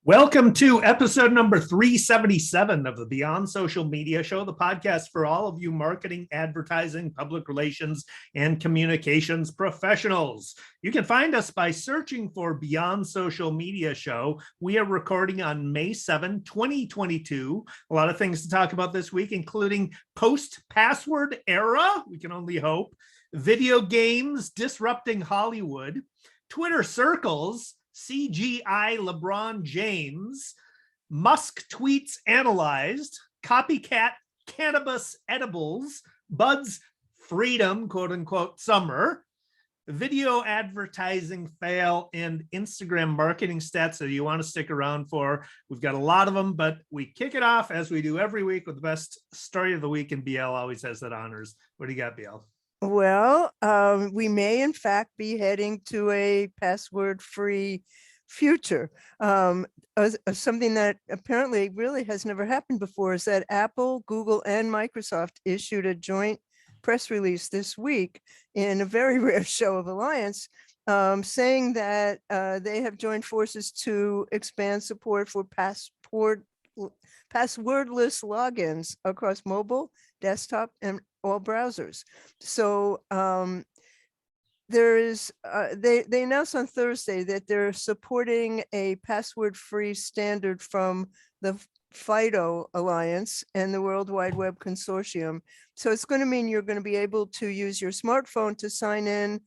Welcome to episode number 377 of the Beyond Social Media Show, the podcast for all of you marketing, advertising, public relations, and communications professionals. You can find us by searching for Beyond Social Media Show. We are recording on May 7, 2022. A lot of things to talk about this week, including post-password era, we can only hope, video games disrupting Hollywood, Twitter circles, CGI LeBron James, Musk tweets analyzed, Copycat Cannabis edibles, Bud's freedom, quote unquote, summer, video advertising fail, and Instagram marketing stats that you want to stick around for. We've got a lot of them, but we kick it off as we do every week with the best story of the week, and BL always has that honors. What do you got, BL? Well, we may in fact be heading to a password-free future. Something that apparently really has never happened before is that Apple, Google, and Microsoft issued a joint press release this week in a very rare show of alliance, saying that they have joined forces to expand support for passwordless logins across mobile, desktop, and all browsers. So they announced on Thursday that they're supporting a password-free standard from the FIDO Alliance and the World Wide Web Consortium. So it's going to mean you're going to be able to use your smartphone to sign in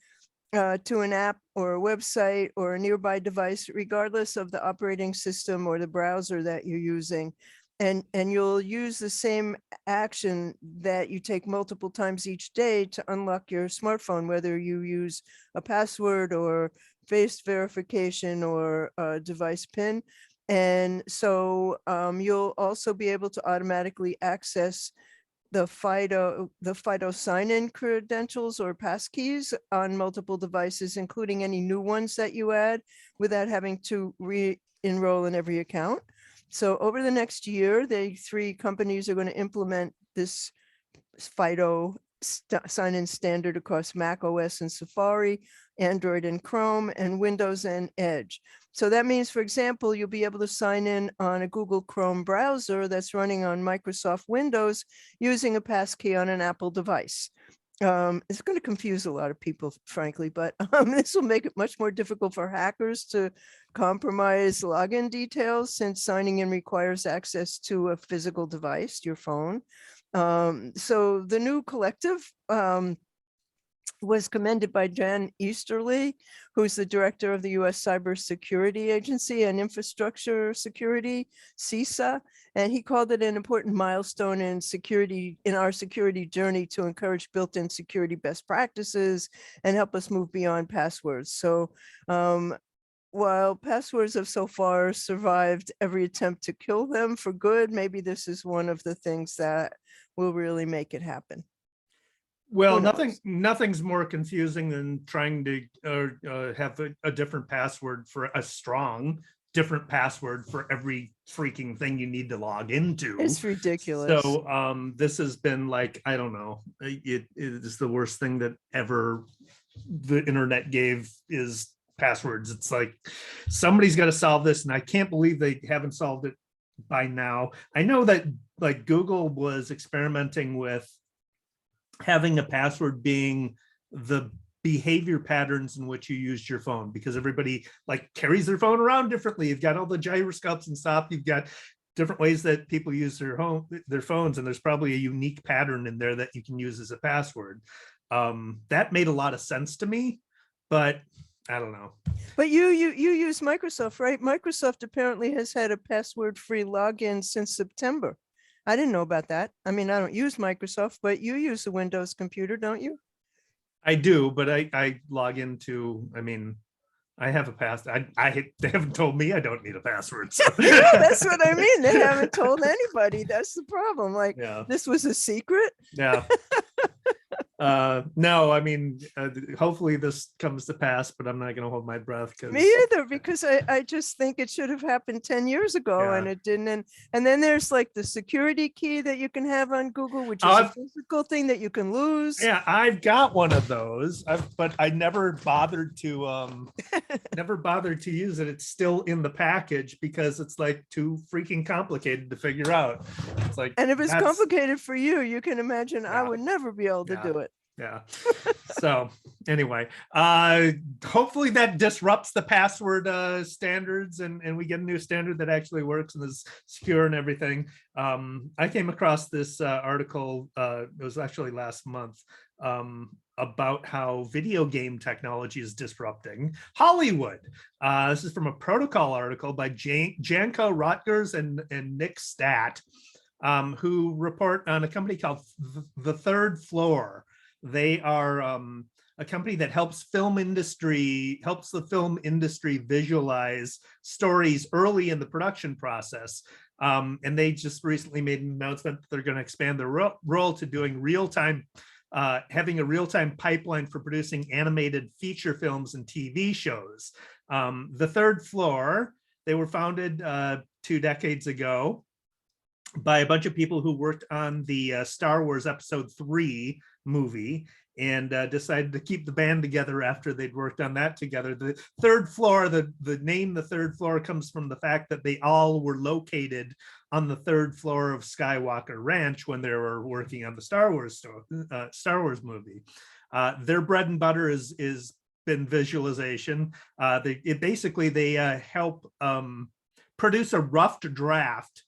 to an app or a website or a nearby device, regardless of the operating system or the browser that you're using. And you'll use the same action that you take multiple times each day to unlock your smartphone, whether you use a password or face verification or a device PIN. And so you'll also be able to automatically access the FIDO sign-in credentials or passkeys on multiple devices, including any new ones that you add, without having to re-enroll in every account. So over the next year, the three companies are going to implement this FIDO sign-in standard across Mac OS and Safari, Android and Chrome, and Windows and Edge. So that means, for example, you'll be able to sign in on a Google Chrome browser that's running on Microsoft Windows using a passkey on an Apple device. It's going to confuse a lot of people, frankly, but this will make it much more difficult for hackers to compromise login details, since signing in requires access to a physical device, your phone. So the new collective was commended by Jan Easterly, who's the director of the U.S. Cybersecurity Agency and Infrastructure Security, CISA, and he called it an important milestone in our security journey to encourage built-in security best practices and help us move beyond passwords. So while passwords have so far survived every attempt to kill them for good, maybe this is one of the things that will really make it happen. Well, nothing's more confusing than trying to have a different password for a strong different password for every freaking thing you need to log into. It's ridiculous. So this has been like, I don't know, it is the worst thing that ever the internet gave is passwords. It's like somebody's got to solve this, and I can't believe they haven't solved it by now. I know that like Google was experimenting with having a password being the behavior patterns in which you used your phone, because everybody like carries their phone around differently. You've got all the gyroscopes and stuff. You've got different ways that people use their phones, and there's probably a unique pattern in there that you can use as a password. That made a lot of sense to me, but I don't know. But you use Microsoft, right? Microsoft apparently has had a password-free login since September. I didn't know about that. I mean, I don't use Microsoft, but you use a Windows computer, don't you? I do, but I log into, I mean, I have a password. They haven't told me I don't need a password. So. That's what I mean. They haven't told anybody. That's the problem. Like, yeah. This was a secret. Yeah. No, I mean, hopefully this comes to pass, but I'm not going to hold my breath Me because, either, because I just think it should have happened 10 years ago and yeah. it didn't. And then there's like the security key that you can have on Google, which Oh, is a I've, physical thing that you can lose. yeah, I've got one of those, but I never bothered to use it. It's still in the package because it's like too freaking complicated to figure out. It's like, And if it's that's, complicated for you, you can imagine I yeah, would never be able to yeah. do it. Yeah. So anyway, hopefully that disrupts the password standards and we get a new standard that actually works and is secure and everything. I came across this article, it was actually last month, about how video game technology is disrupting Hollywood. This is from a protocol article by Janko Rotgers and Nick Stat, who report on a company called The Third Floor. They are a company that helps the film industry visualize stories early in the production process. And they just recently made an announcement that they're going to expand their role to doing real-time, having a real-time pipeline for producing animated feature films and TV shows. The Third Floor, they were founded 2 decades ago by a bunch of people who worked on the Star Wars Episode 3 movie and decided to keep the band together after they'd worked on that together. The Third Floor, the name The Third Floor comes from the fact that they all were located on the 3rd floor of Skywalker Ranch when they were working on the Star Wars movie. Their bread and butter is been visualization. They help produce a rough draft,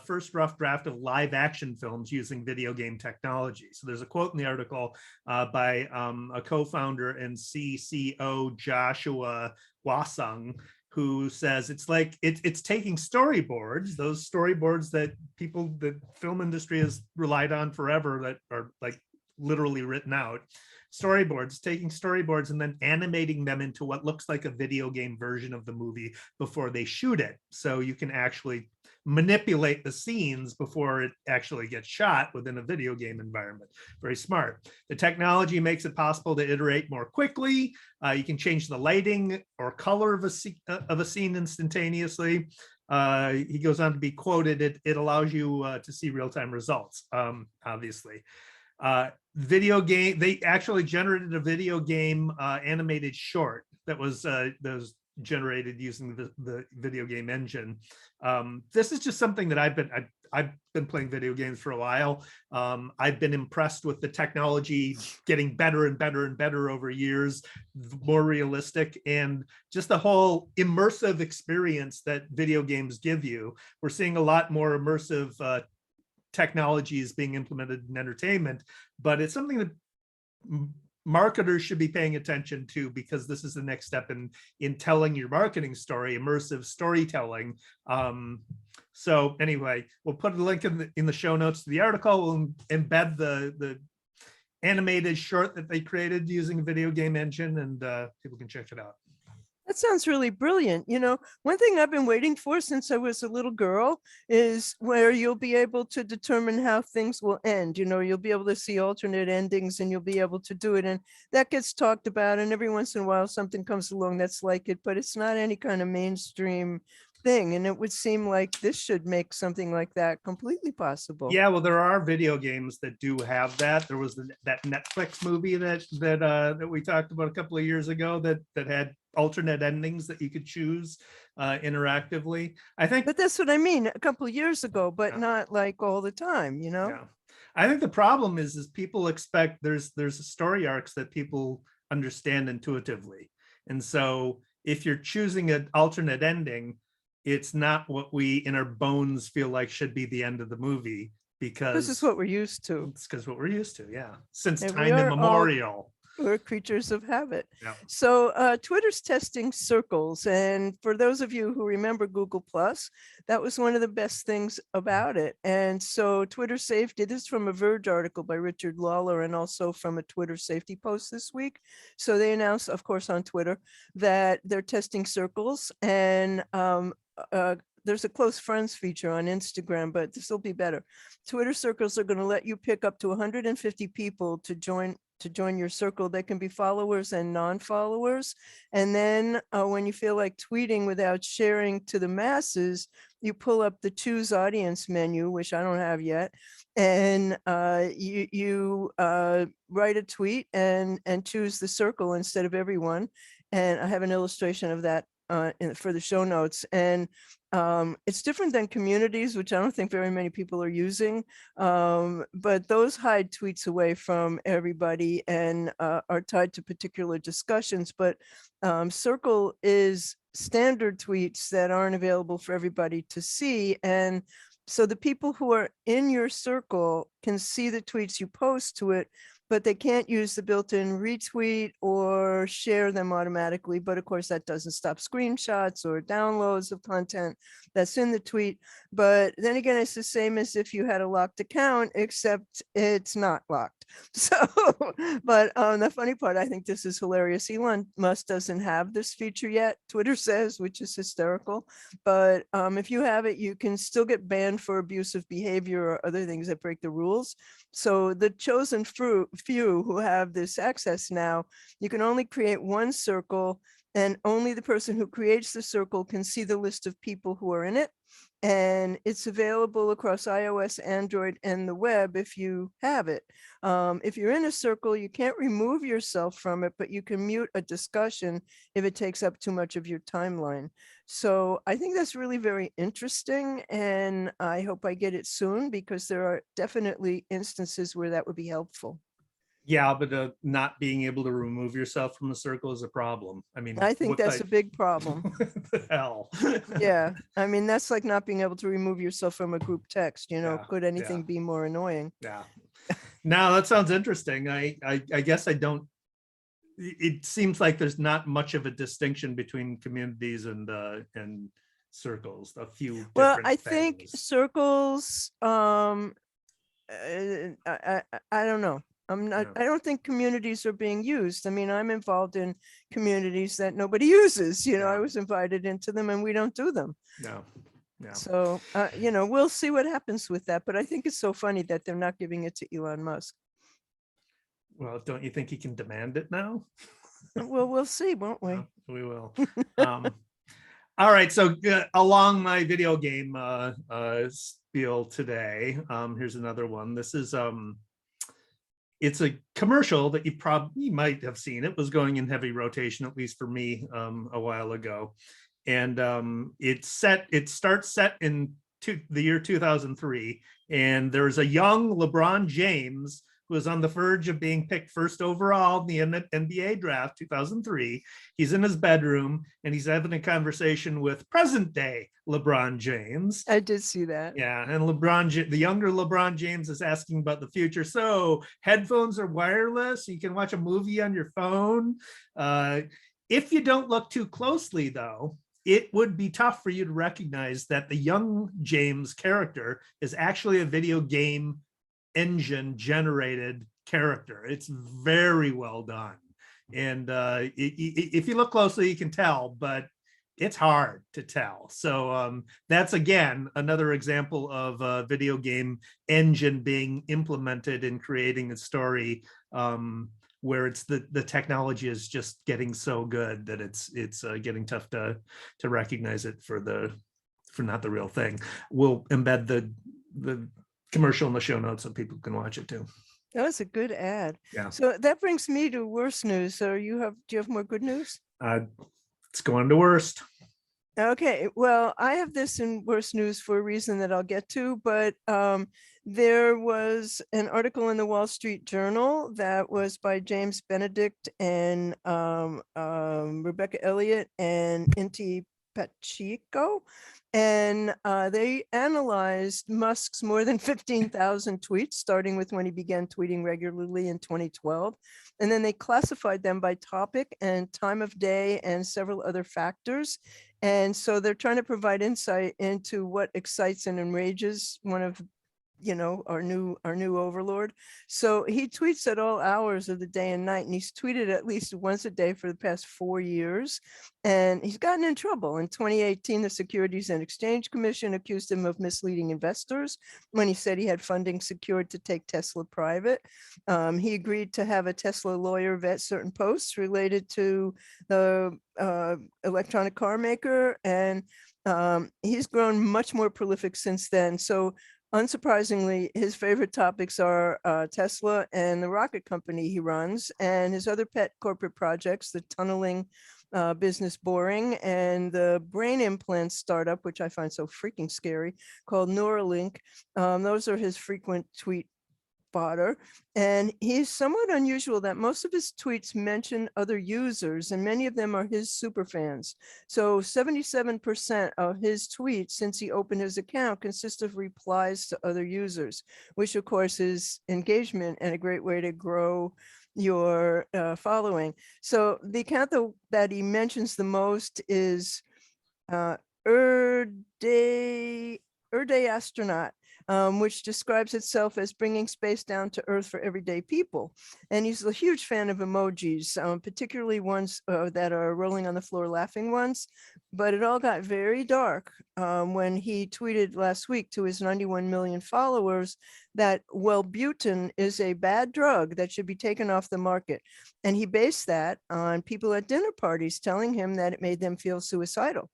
first rough draft of live action films using video game technology. So there's a quote in the article by a co-founder and CCO Joshua Wasung, who says it's like it's taking storyboards, those storyboards that the film industry has relied on forever, that are like literally written out, taking storyboards and then animating them into what looks like a video game version of the movie before they shoot it. So you can actually manipulate the scenes before it actually gets shot within a video game environment. Very smart. The technology makes it possible to iterate more quickly. You can change the lighting or color of a scene instantaneously. He goes on to be quoted, it allows you to see real-time results, obviously. They actually generated a video game animated short that was generated using the video game engine. This is just something that I've been playing video games for a while. I've been impressed with the technology getting better and better and better over years, more realistic, and just the whole immersive experience that video games give you. We're seeing a lot more immersive technologies being implemented in entertainment, but it's something that marketers should be paying attention to, because this is the next step in telling your marketing story, immersive storytelling. So anyway, we'll put a link in the show notes to the article. We'll embed the animated short that they created using a video game engine, and people can check it out. That sounds really brilliant. You know, one thing I've been waiting for since I was a little girl is where you'll be able to determine how things will end. You know, you'll be able to see alternate endings and you'll be able to do it. And that gets talked about. And every once in a while, something comes along that's like it, but it's not any kind of mainstream thing. And it would seem like this should make something like that completely possible. Yeah, well, there are video games that do have that. There was that Netflix movie that we talked about a couple of years ago that had alternate endings that you could choose interactively. I think, but that's what I mean, a couple of years ago, but yeah, not like all the time, you know? Yeah. I think the problem is people expect there's story arcs that people understand intuitively. And so if you're choosing an alternate ending, it's not what we in our bones feel like should be the end of the movie, because This is what we're used to. It's because what we're used to, yeah, since And time immemorial. We're creatures of habit. Yeah. So Twitter's testing circles. And for those of you who remember Google Plus, that was one of the best things about it. And so Twitter safety, this is from a Verge article by Richard Lawler and also from a Twitter safety post this week. So they announced, of course, on Twitter that they're testing circles, and there's a close friends feature on Instagram, but this will be better. Twitter circles are going to let you pick up to 150 people to join your circle. They can be followers and non-followers. And then when you feel like tweeting without sharing to the masses, you pull up the choose audience menu, which I don't have yet. And you write a tweet and choose the circle instead of everyone. And I have an illustration of that for the show notes. And it's different than communities, which I don't think very many people are using, but those hide tweets away from everybody and are tied to particular discussions. But Circle is standard tweets that aren't available for everybody to see. And so the people who are in your circle can see the tweets you post to it, but they can't use the built-in retweet or share them automatically. But of course, that doesn't stop screenshots or downloads of content that's in the tweet. But then again, it's the same as if you had a locked account, except it's not locked. So, but the funny part, I think this is hilarious. Elon Musk doesn't have this feature yet, Twitter says, which is hysterical. But if you have it, you can still get banned for abusive behavior or other things that break the rules. So the chosen few who have this access now, you can only create one circle, and only the person who creates the circle can see the list of people who are in it. And it's available across iOS, Android, and the web if you have it. If you're in a circle, you can't remove yourself from it, but you can mute a discussion if it takes up too much of your timeline. So I think that's really very interesting, and I hope I get it soon, because there are definitely instances where that would be helpful. Yeah, but not being able to remove yourself from a circle is a problem. I mean, I think that's a big problem. What the hell? Yeah, I mean, that's like not being able to remove yourself from a group text, you know. Yeah, Could anything yeah. be more annoying? Yeah. Now that sounds interesting. I guess I don't. It seems like there's not much of a distinction between communities and circles. A few. Well, different I think things. circles, I don't know. I'm not, Yeah. I don't think communities are being used. I mean, I'm involved in communities that nobody uses, you know. I Yeah. was invited into them and we don't do them. No. Yeah. So, you know, we'll see what happens with that. But I think it's so funny that they're not giving it to Elon Musk. Well, don't you think he can demand it now? Well, we'll see, won't we? We will. All right, so along my video game spiel today, here's another one. This is it's a commercial that you probably might have seen. It was going in heavy rotation, at least for me, a while ago. And it starts set in the year 2003, and there's a young LeBron James who is on the verge of being picked first overall in the NBA draft 2003. He's in his bedroom and he's having a conversation with present day LeBron James. I did see that. Yeah, and the younger LeBron James is asking about the future. So headphones are wireless, so you can watch a movie on your phone. If you don't look too closely, though, it would be tough for you to recognize that the young James character is actually a video game engine generated character. It's very well done. And if you look closely, you can tell, but it's hard to tell. So that's, again, another example of a video game engine being implemented in creating a story where it's the technology is just getting so good that it's getting tough to recognize it for not the real thing. We'll embed the commercial in the show notes so people can watch it too. That was a good ad. Yeah. So that brings me to worse news. So do you have more good news? It's going to worst. Okay, well, I have this in worse news for a reason that I'll get to, but there was an article in the Wall Street Journal that was by James Benedict and Rebecca Elliott and Inti Pacheco. And they analyzed Musk's more than 15,000 tweets, starting with when he began tweeting regularly in 2012. And then they classified them by topic and time of day and several other factors. And so they're trying to provide insight into what excites and enrages one of our new overlord. So he tweets at all hours of the day and night, and he's tweeted at least once a day for the past 4 years. And he's gotten in trouble. In 2018, the Securities and Exchange Commission accused him of misleading investors when he said he had funding secured to take Tesla private. He agreed to have a Tesla lawyer vet certain posts related to the electronic car maker, and he's grown much more prolific since then. So unsurprisingly, his favorite topics are Tesla and the rocket company he runs, and his other pet corporate projects, the tunneling business Boring, and the brain implant startup, which I find so freaking scary, called Neuralink. Those are his frequent tweet fodder. And he's somewhat unusual that most of his tweets mention other users, and many of them are his super fans. So 77% of his tweets since he opened his account consist of replies to other users, which of course is engagement and a great way to grow your following. So the account that he mentions the most is Day Astronaut, which describes itself as bringing space down to Earth for everyday people. And he's a huge fan of emojis, particularly ones that are rolling on the floor laughing ones. But it all got very dark when he tweeted last week to his 91 million followers that Wellbutrin is a bad drug that should be taken off the market. And he based that on people at dinner parties telling him that it made them feel suicidal.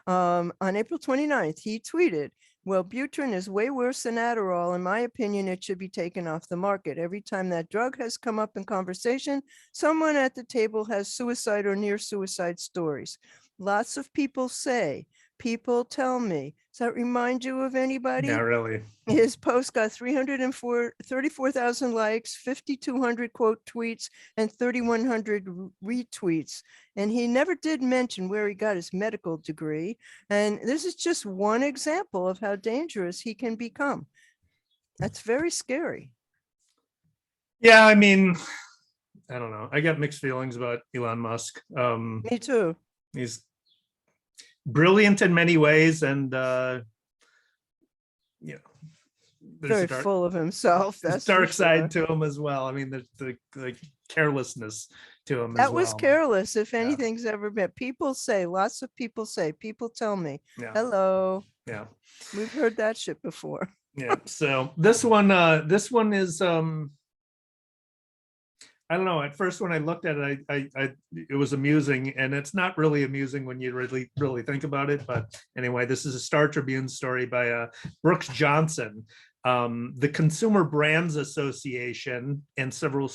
On April 29th, he tweeted, Wellbutrin is way worse than Adderall. In my opinion, it should be taken off the market. Every time that drug has come up in conversation, someone at the table has suicide or near suicide stories. Lots of people say, people tell me. Does that remind you of anybody? Not really. His post got 34,000 likes, 5,200 quote tweets, and 3,100 retweets. And he never did mention where he got his medical degree. And this is just one example of how dangerous he can become. That's very scary. Yeah, I mean, I don't know. I got mixed feelings about Elon Musk. Me too. He's brilliant in many ways, and Very full of himself. That's dark side to him as well. I mean, the carelessness to him. That was careless. If anything's ever been, people say, lots of people say, people tell me, hello. Yeah, we've heard that shit before. Yeah. So this one is I don't know. At first, when I looked at it, it was amusing, and it's not really amusing when you really think about it. But anyway, this is a Star Tribune story by Brooks Johnson. The Consumer Brands Association and several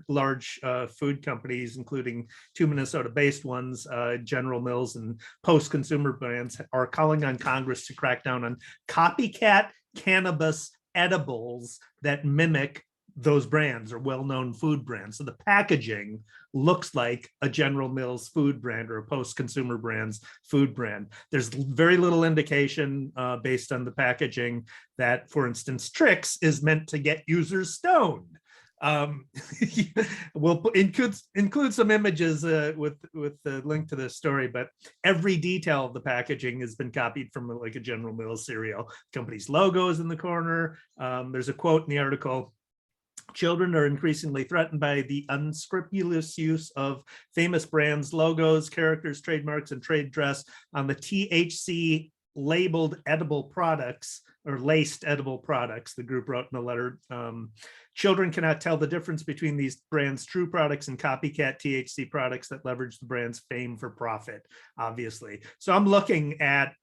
large food companies, including 2 Minnesota-based ones, General Mills and Post Consumer Brands, are calling on Congress to crack down on copycat cannabis edibles that mimic those brands or well-known food brands. So the packaging looks like a General Mills food brand or a Post Consumer Brands food brand. There's very little indication based on the packaging that, for instance, Trix is meant to get users stoned. We'll include some images with the link to this story, but every detail of the packaging has been copied from like a General Mills cereal. Company's logo is in the corner. There's a quote in the article: children are increasingly threatened by the unscrupulous use of famous brands, logos, characters, trademarks, and trade dress on the THC labeled edible products or laced edible products, the group wrote in a letter. Children cannot tell the difference between these brands' true products and copycat THC products that leverage the brand's fame for profit, obviously. So I'm looking at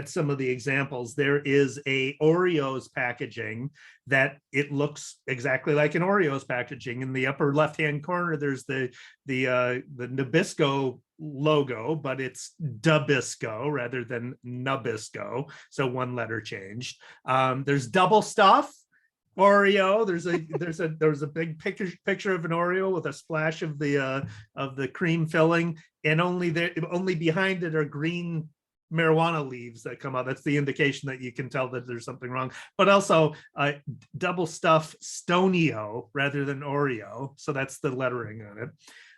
some of the examples. There is a Oreos packaging that it looks exactly like an Oreos packaging. In the upper left-hand corner, there's the Nabisco logo, but it's Dabisco rather than Nabisco. So one letter changed. There's double stuff Oreo. There's a big picture of an Oreo with a splash of the cream filling, and only behind it are green marijuana leaves that come out. That's the indication that you can tell that there's something wrong. But also double stuff Stonio rather than Oreo. So that's the lettering on it.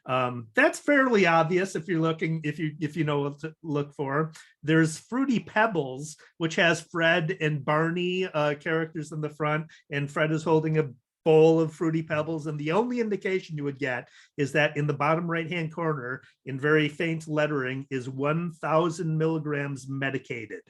That's fairly obvious if you're looking, if you know what to look for. There's Fruity Pebbles, which has Fred and Barney characters in the front, and Fred is holding a bowl of Fruity Pebbles, and the only indication you would get is that in the bottom right hand corner, in very faint lettering, is 1,000 milligrams medicated.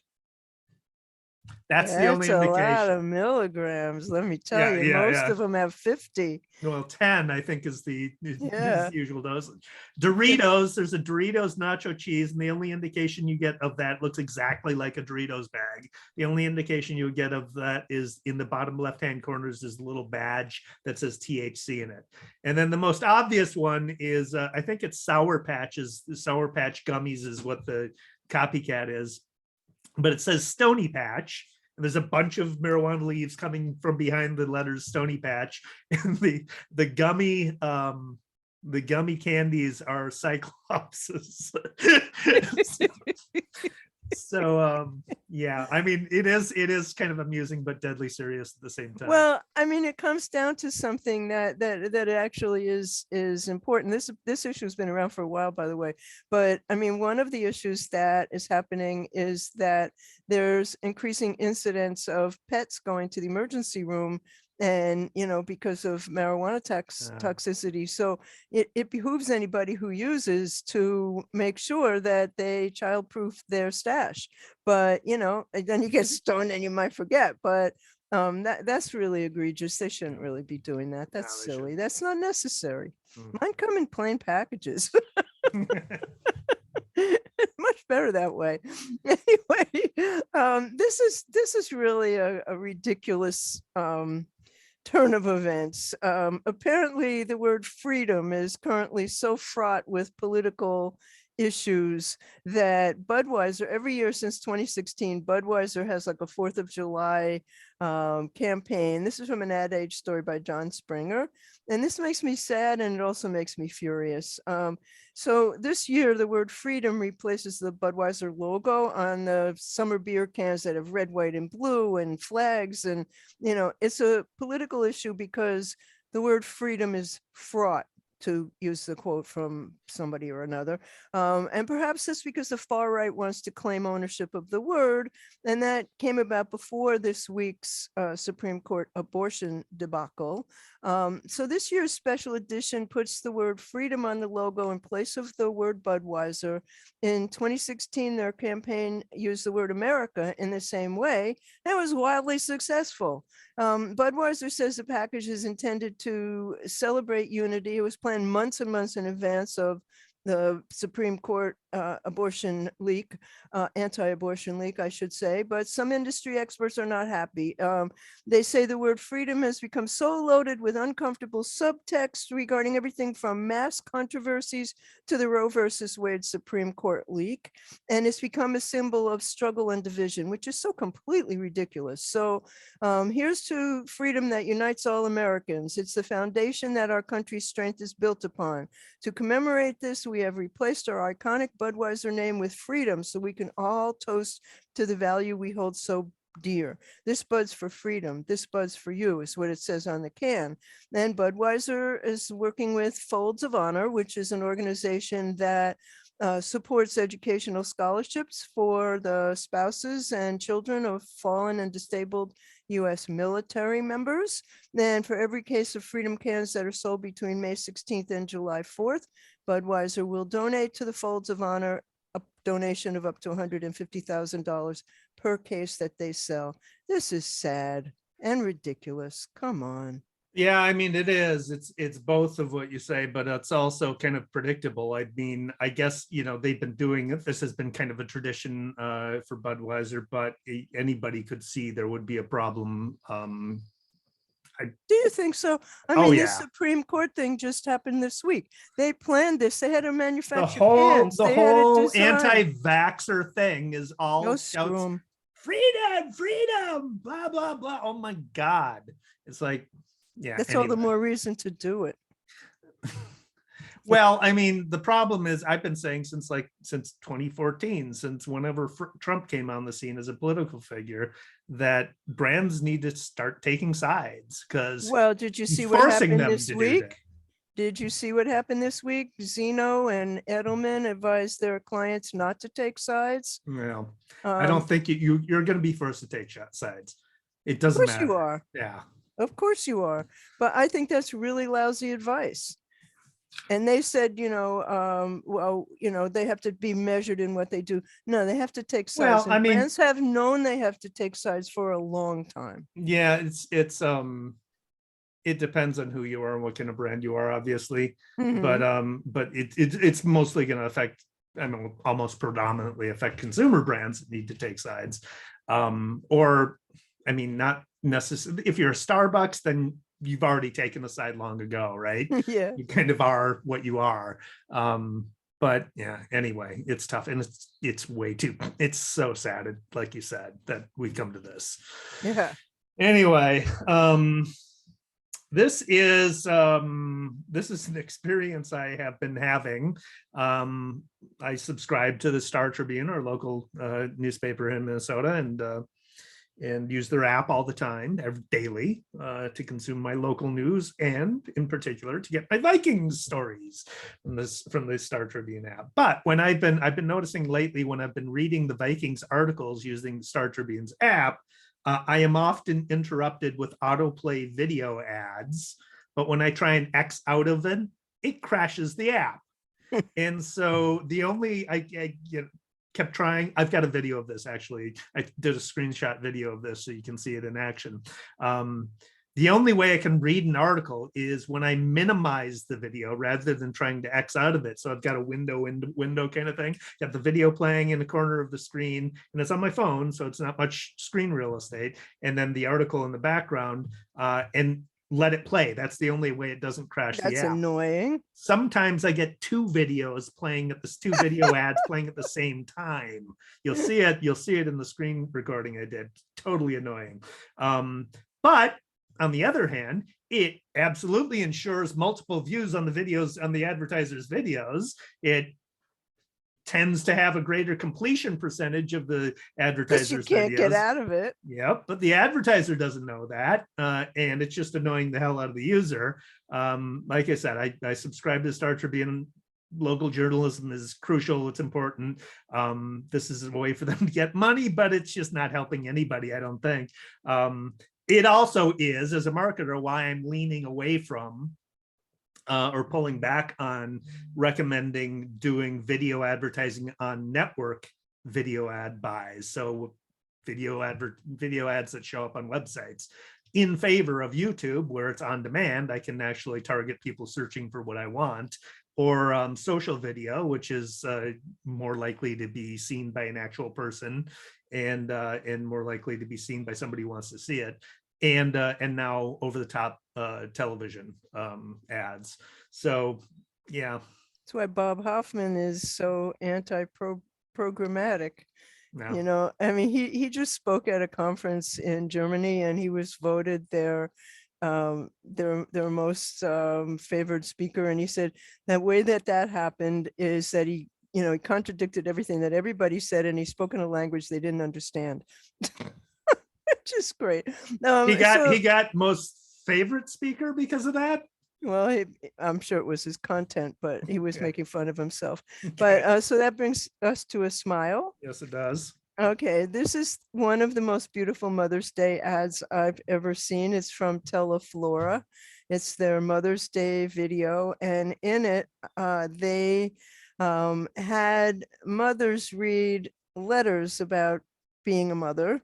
That's the only That's a lot indication. of milligrams. Let me tell Yeah, you, yeah, most yeah. of them have 50. Well, 10, I think, is the Yeah. usual dosage. Doritos, there's a Doritos nacho cheese, and the only indication you get of that looks exactly like a Doritos bag. The only indication you get of that is in the bottom left-hand corners is a little badge that says THC in it. And then the most obvious one is, I think it's Sour Patches. The Sour Patch Gummies is what the Copycat is, but it says Stony Patch. And there's a bunch of marijuana leaves coming from behind the letters Stony Patch, and the gummy candies are cyclopses. So yeah, I mean, it is kind of amusing but deadly serious at the same time. Well, I mean, it comes down to something that actually is important. This issue has been around for a while, by the way. But I mean, one of the issues that is happening is that there's increasing incidents of pets going to the emergency room, and because of marijuana toxicity. So it behooves anybody who uses to make sure that they childproof their stash. But then you get stoned and you might forget. But that's really egregious. They shouldn't really be doing that. That's No, silly. That's not necessary. Mm. Mine come in plain packages. Much better that way. Anyway, this is really a ridiculous turn of events. Apparently, the word freedom is currently so fraught with political issues that Budweiser, every year since 2016, Budweiser has like a 4th of July campaign. This is from an Ad Age story by John Springer. And this makes me sad, and it also makes me furious. So this year, the word freedom replaces the Budweiser logo on the summer beer cans that have red, white, and blue and flags. And, it's a political issue because the word freedom is fraught, to use the quote from somebody or another. And perhaps that's because the far right wants to claim ownership of the word. And that came about before this week's Supreme Court abortion debacle. So this year's special edition puts the word freedom on the logo in place of the word Budweiser. In 2016, their campaign used the word America in the same way. That was wildly successful. Budweiser says the package is intended to celebrate unity. It was planned months and months in advance of the Supreme Court abortion leak, anti-abortion leak, I should say, but some industry experts are not happy. They say the word freedom has become so loaded with uncomfortable subtext regarding everything from mass controversies to the Roe versus Wade Supreme Court leak, and it's become a symbol of struggle and division, which is so completely ridiculous. So here's to freedom that unites all Americans. It's the foundation that our country's strength is built upon. To commemorate this, we have replaced our iconic Budweiser name with freedom so we can all toast to the value we hold so dear. This Bud's for freedom. This Bud's for you is what it says on the can. And Budweiser is working with Folds of Honor, which is an organization that supports educational scholarships for the spouses and children of fallen and disabled U.S. military members. And for every case of freedom cans that are sold between May 16th and July 4th, Budweiser will donate to the Folds of Honor a donation of up to $150,000 per case that they sell. This is sad and ridiculous. Come on. Yeah, I mean, it is. It's both of what you say, but it's also kind of predictable. I mean, I guess, they've been doing it. This has been kind of a tradition for Budweiser, but anybody could see there would be a problem. Do you think so? I mean, this Supreme Court thing just happened this week. They planned this. They had to manufacture cans. The whole anti-vaxxer thing is all freedom, blah, blah, blah. Oh my God. It's like, yeah. That's all the more reason to do it. Well, I mean, the problem is I've been saying since 2014, since whenever Trump came on the scene as a political figure, that brands need to start taking sides, because did you see what happened this week? Did you see what happened this week? Zeno and Edelman advised their clients not to take sides. Well, I Um, don't think you're going to be forced to take sides. It of doesn't course you matter. are. Yeah. Of course you are. But I think that's really lousy advice. And they said, well, they have to be measured in what they do. No, they have to take sides. Well, I And mean, brands have known they have to take sides for a long time. yeah, it depends on who you are and what kind of brand you are, obviously. But Mhm. it's mostly going to affect, I mean, almost predominantly affect consumer brands that need to take sides. Or, I mean, not necessarily. If you're a Starbucks, then you've already taken a side long ago, right? Yeah. You kind of are what you are. But yeah, anyway, it's tough, and it's way too. It's so sad, like you said, that we come to this. Yeah. Anyway, this is an experience I have been having. I subscribe to the Star Tribune, our local newspaper in Minnesota, and use their app all the time, daily, to consume my local news, and in particular to get my Vikings stories from the Star Tribune app. But when I've been noticing lately, when I've been reading the Vikings articles using the Star Tribune's app, I am often interrupted with autoplay video ads. But when I try and X out of it, it crashes the app. And so the only kept trying. I've got a video of this, actually. I did a screenshot video of this so you can see it in action. The only way I can read an article is when I minimize the video rather than trying to X out of it. So I've got a window kind of thing. Got the video playing in the corner of the screen, and it's on my phone, so it's not much screen real estate. And then the article in the background, and let it play. That's the only way it doesn't crash the That's app. annoying. Sometimes I get two video ads playing at the same time. You'll see it in the screen recording I did. Totally annoying. But on the other hand, it absolutely ensures multiple views on the videos, on the advertisers' videos. It tends to have a greater completion percentage of the advertisers' You can't videos. get out of it. Yep, but the advertiser doesn't know that, and it's just annoying the hell out of the user. Like I said, I subscribe to Star Tribune. Local journalism is crucial. It's important. This is a way for them to get money, but it's just not helping anybody, I don't think. It also is, as a marketer, why I'm leaning away from or pulling back on recommending doing video advertising on network video ad buys. So video ads that show up on websites, in favor of YouTube, where it's on demand. I can actually target people searching for what I want, or social video, which is more likely to be seen by an actual person, and more likely to be seen by somebody who wants to see it. And now over the top television ads. So yeah, That's why Bob Hoffman is so anti-programmatic. no. I mean, he just spoke at a conference in Germany, and he was voted their most favored speaker. And he said that way that happened is that he contradicted everything that everybody said, and he spoke in a language they didn't understand. Which is great. He got most favorite speaker because of that. Well, I'm sure it was his content, but he was Okay. making fun of himself. Okay. But so that brings us to a smile. Yes, it does. Okay, this is one of the most beautiful Mother's Day ads I've ever seen. It's from Teleflora. It's their Mother's Day video, and in it, they had mothers read letters about being a mother,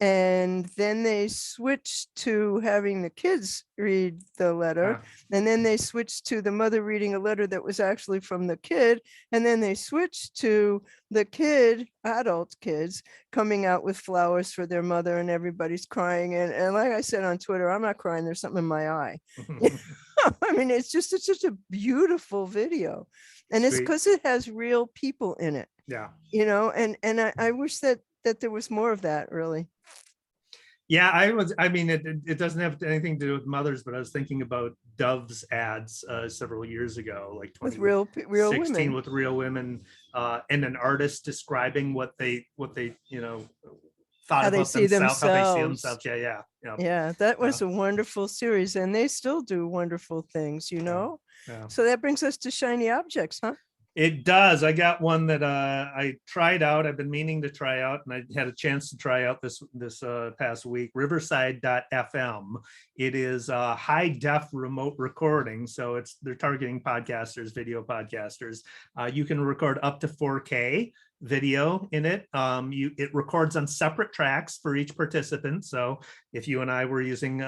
and then they switched to having the kids read the letter, and then they switched to the mother reading a letter that was actually from the kid, and then they switched to the adult kids coming out with flowers for their mother, and everybody's crying. And like I said on Twitter, I'm not crying, there's something in my eye. I mean, it's such a beautiful video, and it's because it has real people in it. Yeah. And I wish that there was more of that, really. Yeah, I mean, it doesn't have anything to do with mothers, but I was thinking about Dove's ads several years ago, like with real women, with real women, and an artist describing what they thought how they about see themselves, how they see themselves. Yeah. Yeah, that was a wonderful series, and they still do wonderful things, Yeah. Yeah. So that brings us to shiny objects, huh? It does. I got one that I tried out. I've been meaning to try out, and I had a chance to try out this past week. Riverside.fm. It is a high def remote recording, so they're targeting podcasters, video podcasters. You can record up to 4K video in it. It records on separate tracks for each participant. So if you and I were using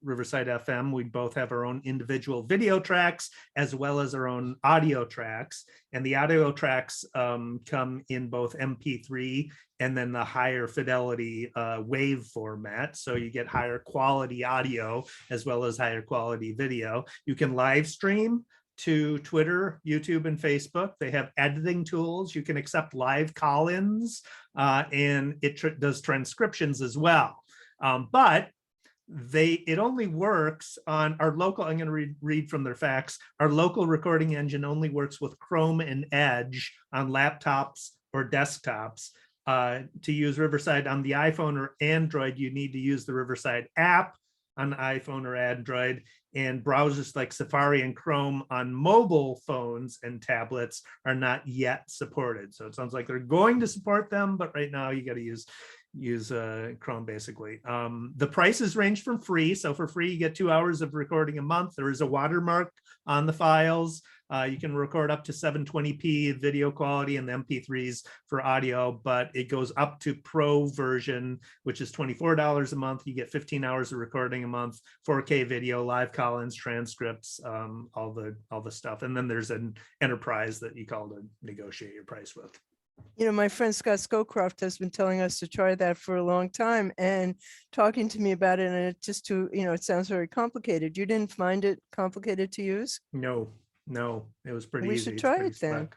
Riverside FM, we both have our own individual video tracks as well as our own audio tracks. And the audio tracks come in both MP3 and then the higher fidelity wave format. So you get higher quality audio as well as higher quality video. You can live stream to Twitter, YouTube, and Facebook. They have editing tools. You can accept live call-ins, and it does transcriptions as well. But it only works on our local, I'm going to read from their facts. Our local recording engine only works with Chrome and Edge on laptops or desktops. To use Riverside on the iPhone or Android, you need to use the Riverside app on iPhone or Android, and browsers like Safari and Chrome on mobile phones and tablets are not yet supported. So it sounds like they're going to support them, but right now you got to use Chrome basically. The prices range from free. So for free, you get 2 hours of recording a month. There is a watermark on the files. You can record up to 720p video quality and the MP3s for audio, but it goes up to pro version, which is $24 a month. You get 15 hours of recording a month, 4K video, live call-ins, transcripts, all the stuff. And then there's an enterprise that you call to negotiate your price with. You know, my friend Scott Scowcroft has been telling us to try that for a long time and talking to me about it. And it sounds very complicated. You didn't find it complicated to use? No, it was pretty We easy. should try it then,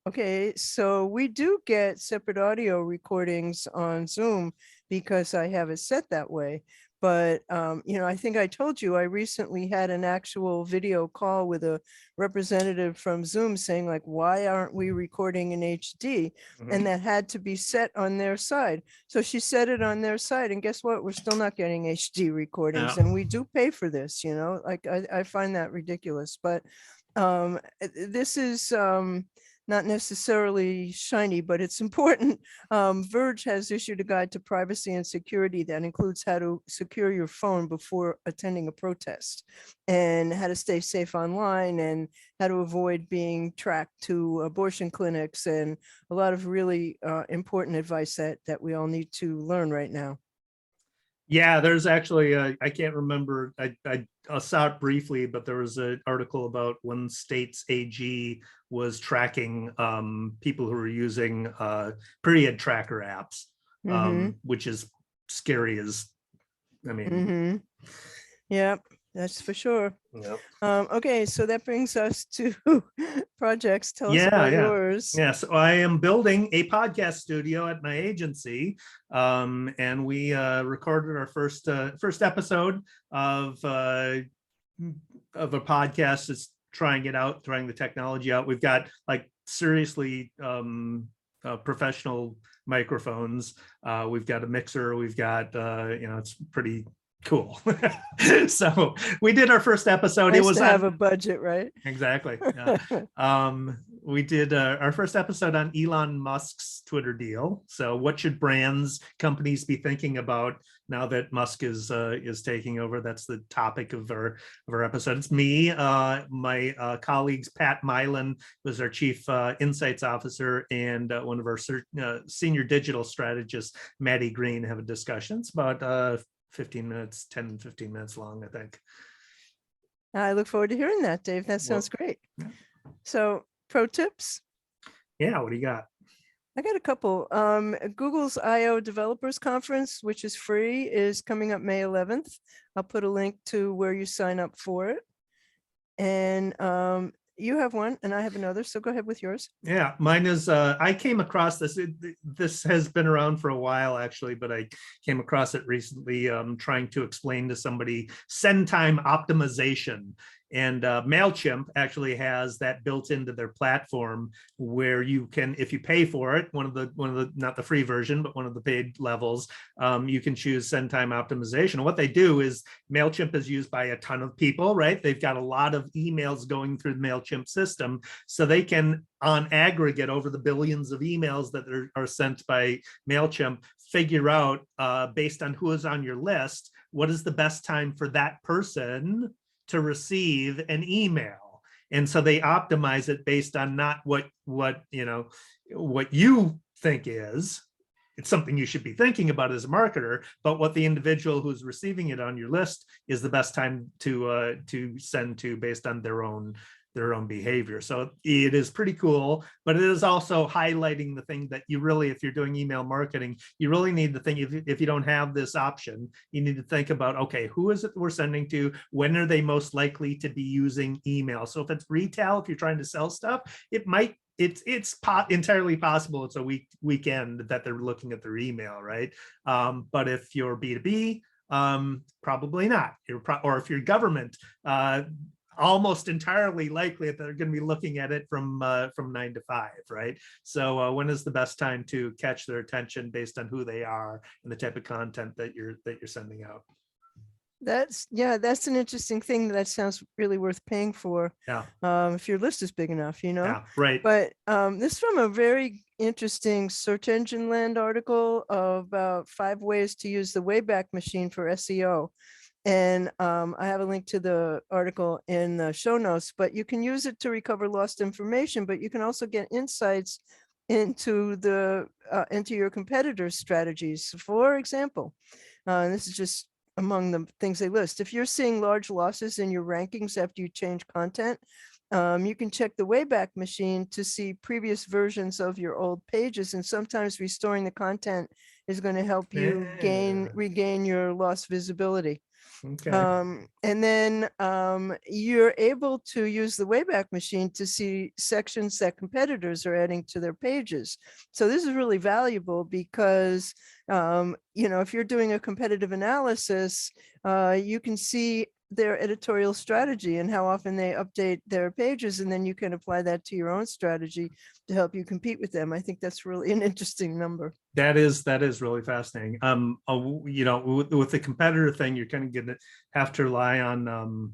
okay, so we do get separate audio recordings on Zoom because I have it set that way. But, I think I told you, I recently had an actual video call with a representative from Zoom saying like, why aren't we recording in HD? Mhm. And that had to be set on their side. So she set it on their side, and guess what? We're still not getting HD recordings, Yeah. and we do pay for this, like I find that ridiculous. But this is not necessarily shiny, but it's important. Verge has issued a guide to privacy and security that includes how to secure your phone before attending a protest, and how to stay safe online, and how to avoid being tracked to abortion clinics, and a lot of really important advice that we all need to learn right now. Yeah, there's actually, I can't remember, I saw it briefly, but there was an article about one state's AG was tracking people who were using period tracker apps, which is scary as, Yep, that's for sure. Yep. Okay, so that brings us to projects. Tell us Yeah, about yeah. yours. Yeah, so I am building a podcast studio at my agency, and we recorded our first episode of a podcast that's trying the technology out. We've got like seriously professional microphones. We've got a mixer. We've got it's pretty cool. So we did our first episode. Nice It was to have a budget, right? Exactly. Yeah. We did our first episode on Elon Musk's Twitter deal. So what should companies be thinking about now that Musk is taking over? That's the topic of our episode. It's me, my colleagues, Pat Milan was our chief insights officer, and one of our senior digital strategists, Maddie Green, have a discussion. It's about 15 minutes, 10, 15 minutes long, I think. I look forward to hearing that, Dave. That sounds great. Yeah. So, pro tips? Yeah, what do you got? I got a couple. Google's I/O Developers Conference, which is free, is coming up May 11th. I'll put a link to where you sign up for it. And you have one and I have another, so go ahead with yours. Yeah, mine is, I came across this. This has been around for a while, actually, but I came across it recently trying to explain to somebody send time optimization. And MailChimp actually has that built into their platform where you can, if you pay for it, one of the not the free version, but one of the paid levels, you can choose send time optimization. And what they do is MailChimp is used by a ton of people, right? They've got a lot of emails going through the MailChimp system, so they can, on aggregate over the billions of emails that are sent by MailChimp, figure out based on who is on your list, what is the best time for that person to receive an email. And so they optimize it based on not what you think is, it's something you should be thinking about as a marketer, but what the individual who's receiving it on your list is the best time to send to based on their own behavior. So it is pretty cool, but it is also highlighting the thing that you really, if you're doing email marketing, you really need to think, if you don't have this option, you need to think about, okay, who is it we're sending to? When are they most likely to be using email? So if it's retail, if you're trying to sell stuff, it's entirely possible it's a weekend that they're looking at their email, right? But if you're B2B, probably not. Or if you're government, almost entirely likely that they're going to be looking at it from 9 to 5, right? So when is the best time to catch their attention based on who they are and the type of content that you're sending out? That's an interesting thing that sounds really worth paying for. Yeah. If your list is big enough, Yeah, right. But this is from a very interesting search engine land article about 5 ways to use the Wayback Machine for SEO. And I have a link to the article in the show notes, but you can use it to recover lost information, but you can also get insights into your competitors' strategies. For example, and this is just among the things they list. If you're seeing large losses in your rankings after you change content, you can check the Wayback Machine to see previous versions of your old pages, and sometimes restoring the content is going to help you regain your lost visibility. Okay. And then you're able to use the Wayback Machine to see sections that competitors are adding to their pages. So this is really valuable because, if you're doing a competitive analysis, you can see their editorial strategy and how often they update their pages, and then you can apply that to your own strategy to help you compete with them. I think that's really an interesting number. That is really fascinating. With the competitor thing, you're kind of going to have to rely on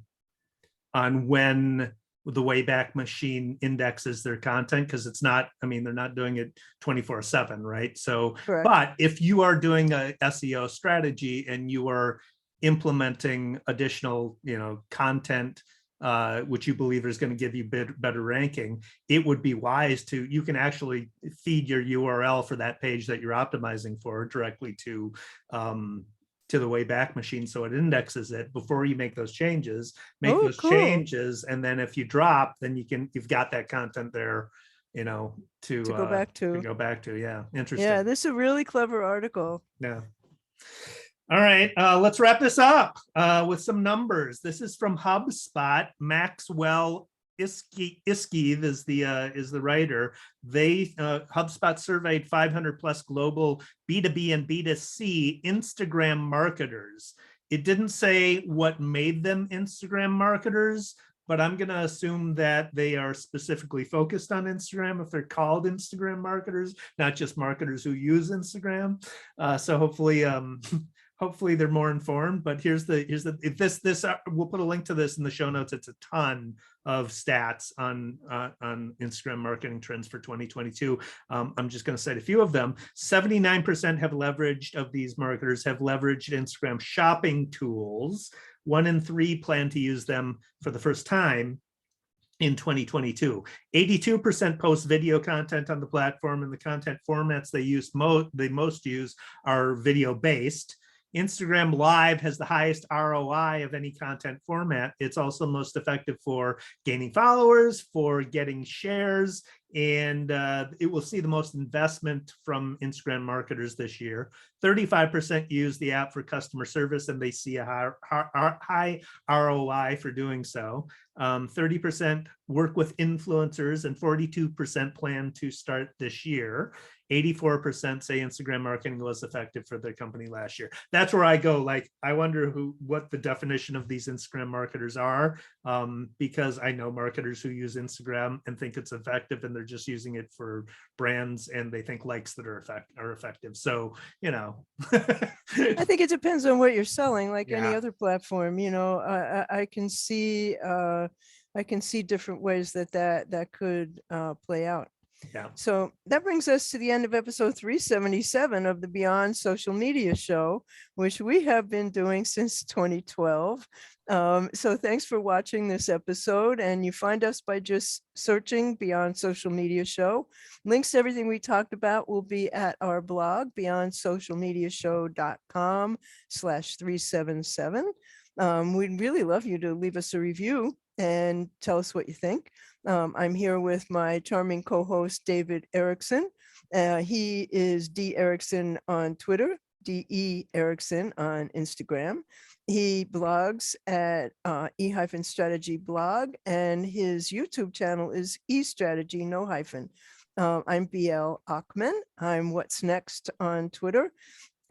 when the Wayback Machine indexes their content, because it's not, they're not doing it 24/7, right? So, Correct. But if you are doing a SEO strategy and you are implementing additional, content, which you believe is going to give you better ranking, it would be wise you can actually feed your URL for that page that you're optimizing for directly to the Wayback Machine, so it indexes it before you make those changes. Changes, and then if you drop, then you've got that content there, to go back to. Yeah, interesting. Yeah, this is a really clever article. Yeah. All right, let's wrap this up with some numbers. This is from HubSpot. Maxwell Iskiv is the writer. HubSpot surveyed 500 plus global B2B and B2C Instagram marketers. It didn't say what made them Instagram marketers, but I'm going to assume that they are specifically focused on Instagram if they're called Instagram marketers, not just marketers who use Instagram. So hopefully they're more informed, but here's we'll put a link to this in the show notes. It's a ton of stats on Instagram marketing trends for 2022. I'm just going to cite a few of them. 79% of these marketers have leveraged Instagram shopping tools. 1 in 3 plan to use them for the first time in 2022. 82% post video content on the platform, and the content formats they most use are video based. Instagram Live has the highest ROI of any content format. It's also most effective for gaining followers, for getting shares, And it will see the most investment from Instagram marketers this year. 35% use the app for customer service, and they see a high ROI for doing so. 30% work with influencers, and 42% plan to start this year. 84% say Instagram marketing was effective for their company last year. That's where I go, like, I wonder what the definition of these Instagram marketers are, because I know marketers who use Instagram and think it's effective, and they're just using it for brands, and they think likes that are effective. So, you know. I think it depends on what you're selling, like any Yeah. other platform. You know, I can see different ways that could play out. Yeah. So that brings us to the end of episode 377 of the Beyond Social Media Show, which we have been doing since 2012. So thanks for watching this episode, and you find us by just searching Beyond Social Media Show. Links to everything we talked about will be at our blog, beyondsocialmediashow.com/377. We'd really love you to leave us a review and tell us what you think. I'm here with my charming co-host, David Erickson. He is D. Erickson on Twitter, D.E. Erickson on Instagram. He blogs at E-Strategy blog, and his YouTube channel is E-Strategy, no hyphen. I'm BL Achman. I'm What's Next on Twitter.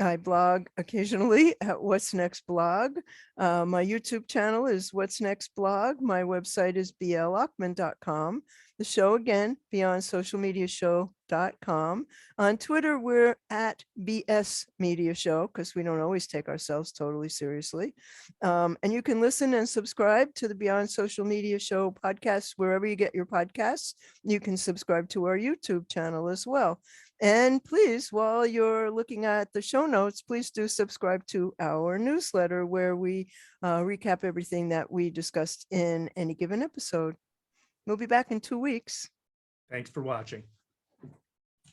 I blog occasionally at What's Next blog. My YouTube channel is What's Next blog. My website is blachman.com. The show again, beyondsocialmediashow.com. On Twitter, we're at BS Media Show, because we don't always take ourselves totally seriously. And you can listen and subscribe to the Beyond Social Media Show podcast wherever you get your podcasts. You can subscribe to our YouTube channel as well. And please, while you're looking at the show notes, please do subscribe to our newsletter, where we recap everything that we discussed in any given episode. We'll be back in 2 weeks. Thanks for watching.